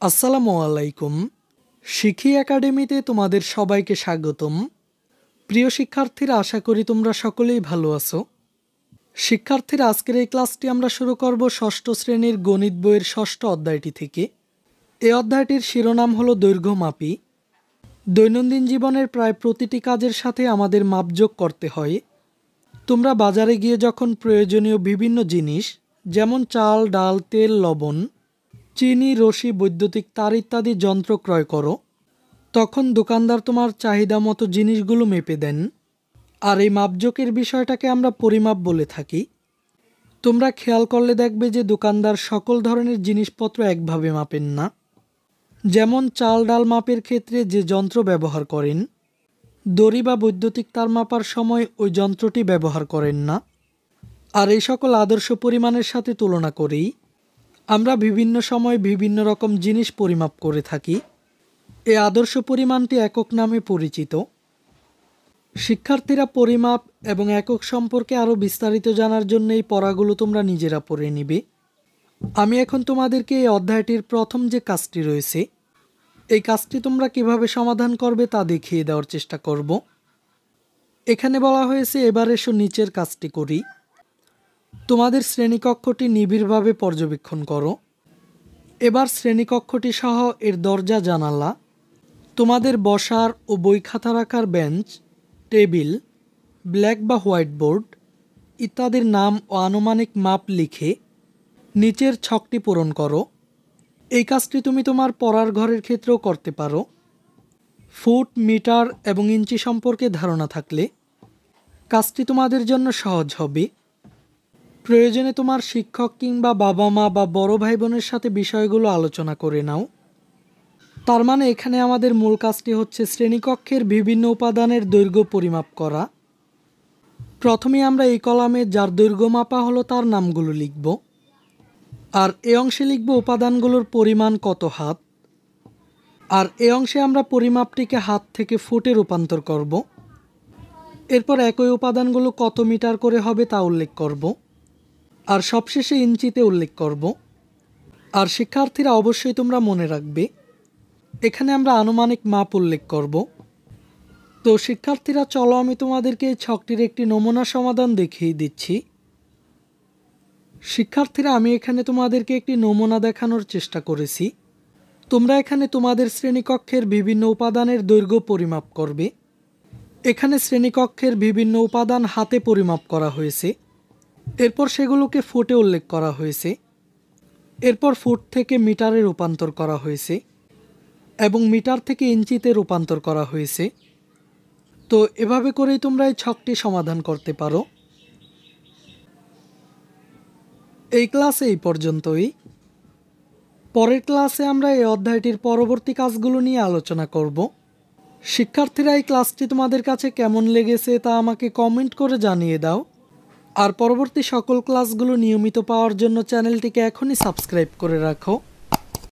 আসসালামু আলাইকুম। শিখি একাডেমিতে তোমাদের সবাইকে স্বাগতম। প্রিয় শিক্ষার্থীরা, আশা করি তোমরা সকলেই ভালো আছো। শিক্ষার্থীরা, আজকের এই ক্লাসটি আমরা শুরু করব ষষ্ঠ শ্রেণীর গণিত বইয়ের ষষ্ঠ অধ্যায়টি থেকে। এই অধ্যায়টির শিরোনাম হলো দৈর্ঘ্যমাপী। দৈনন্দিন জীবনের প্রায় প্রতিটি কাজের সাথে আমাদের মাপযোগ করতে হয়। তোমরা বাজারে গিয়ে যখন প্রয়োজনীয় বিভিন্ন জিনিস যেমন চাল, ডাল, তেল, লবণ, চিনি, রশি, বৈদ্যুতিক তার ইত্যাদি যন্ত্র ক্রয় করো, তখন দোকানদার তোমার চাহিদা মতো জিনিসগুলো মেপে দেন। আর এই মাপজোকের বিষয়টাকে আমরা পরিমাপ বলে থাকি। তোমরা খেয়াল করলে দেখবে যে দোকানদার সকল ধরনের জিনিসপত্র একভাবে মাপেন না। যেমন চাল ডাল মাপের ক্ষেত্রে যে যন্ত্র ব্যবহার করেন, দড়ি বা বৈদ্যুতিক তার মাপার সময় ওই যন্ত্রটি ব্যবহার করেন না। আর এই সকল আদর্শ পরিমাণের সাথে তুলনা করেই আমরা বিভিন্ন সময় বিভিন্ন রকম জিনিস পরিমাপ করে থাকি। এই আদর্শ পরিমাণটি একক নামে পরিচিত। শিক্ষার্থীরা, পরিমাপ এবং একক সম্পর্কে আরও বিস্তারিত জানার জন্য এই পড়াগুলো তোমরা নিজেরা পড়ে নিবে। আমি এখন তোমাদেরকে এই অধ্যায়টির প্রথম যে কাজটি রয়েছে, এই কাজটি তোমরা কিভাবে সমাধান করবে তা দেখিয়ে দেওয়ার চেষ্টা করব। এখানে বলা হয়েছে, এবার এসো নিচের কাজটি করি। তোমাদের শ্রেণীকক্ষটি নিবিড়ভাবে পর্যবেক্ষণ করো। এবার শ্রেণীকক্ষটি সহ এর দরজা, জানালা, তোমাদের বসার ও বই খাতা রাখার বেঞ্চ, টেবিল, ব্ল্যাক বা হোয়াইট বোর্ড ইত্যাদির নাম ও আনুমানিক মাপ লিখে নিচের ছকটি পূরণ করো। এই কাজটি তুমি তোমার পড়ার ঘরের ক্ষেত্রেও করতে পারো। ফুট, মিটার এবং ইঞ্চি সম্পর্কে ধারণা থাকলে কাজটি তোমাদের জন্য সহজ হবে। প্রয়োজনে তোমার শিক্ষক কিংবা বাবা মা বা বড় ভাই বোনের সাথে বিষয়গুলো আলোচনা করে নাও। তার মানে এখানে আমাদের মূল কাজটি হচ্ছে শ্রেণীকক্ষের বিভিন্ন উপাদানের দৈর্ঘ্য পরিমাপ করা। প্রথমে আমরা এই কলামে যার দৈর্ঘ্য মাপা হলো তার নামগুলো লিখব। আর এ অংশে লিখব উপাদানগুলোর পরিমাণ কত হাত। আর এ অংশে আমরা পরিমাপটিকে হাত থেকে ফুটে রূপান্তর করব। এরপর একই উপাদানগুলো কত মিটার করে হবে তা উল্লেখ করব। আর সবশেষে ইঞ্চিতে উল্লেখ করব। আর শিক্ষার্থীরা, অবশ্যই তোমরা মনে রাখবে, এখানে আমরা আনুমানিক মাপ উল্লেখ করব। তো শিক্ষার্থীরা, চলো আমি তোমাদেরকে এই ছকটির একটি নমুনা সমাধান দেখিয়ে দিচ্ছি। শিক্ষার্থীরা, আমি এখানে তোমাদেরকে একটি নমুনা দেখানোর চেষ্টা করেছি। তোমরা এখানে তোমাদের শ্রেণীকক্ষের বিভিন্ন উপাদানের দৈর্ঘ্য পরিমাপ করবে। এখানে শ্রেণীকক্ষের বিভিন্ন উপাদান হাতে পরিমাপ করা হয়েছে। এরপর সেগুলোকে ফুটে উল্লেখ করা হয়েছে। এরপর ফুট থেকে মিটারে রূপান্তর করা হয়েছে এবং মিটার থেকে ইঞ্চিতে রূপান্তর করা হয়েছে। তো এভাবে করেই তোমরা এই ছকটি সমাধান করতে পারো। এই ক্লাসে এই পর্যন্তই। পরের ক্লাসে আমরা এই অধ্যায়টির পরবর্তী কাজগুলো নিয়ে আলোচনা করব। শিক্ষার্থীরা, এই ক্লাসটি তোমাদের কাছে কেমন লেগেছে তা আমাকে কমেন্ট করে জানিয়ে দাও। আর পরবর্তী সকল ক্লাসগুলো নিয়মিত পাওয়ার জন্য চ্যানেলটিকে এখনই সাবস্ক্রাইব করে রাখো।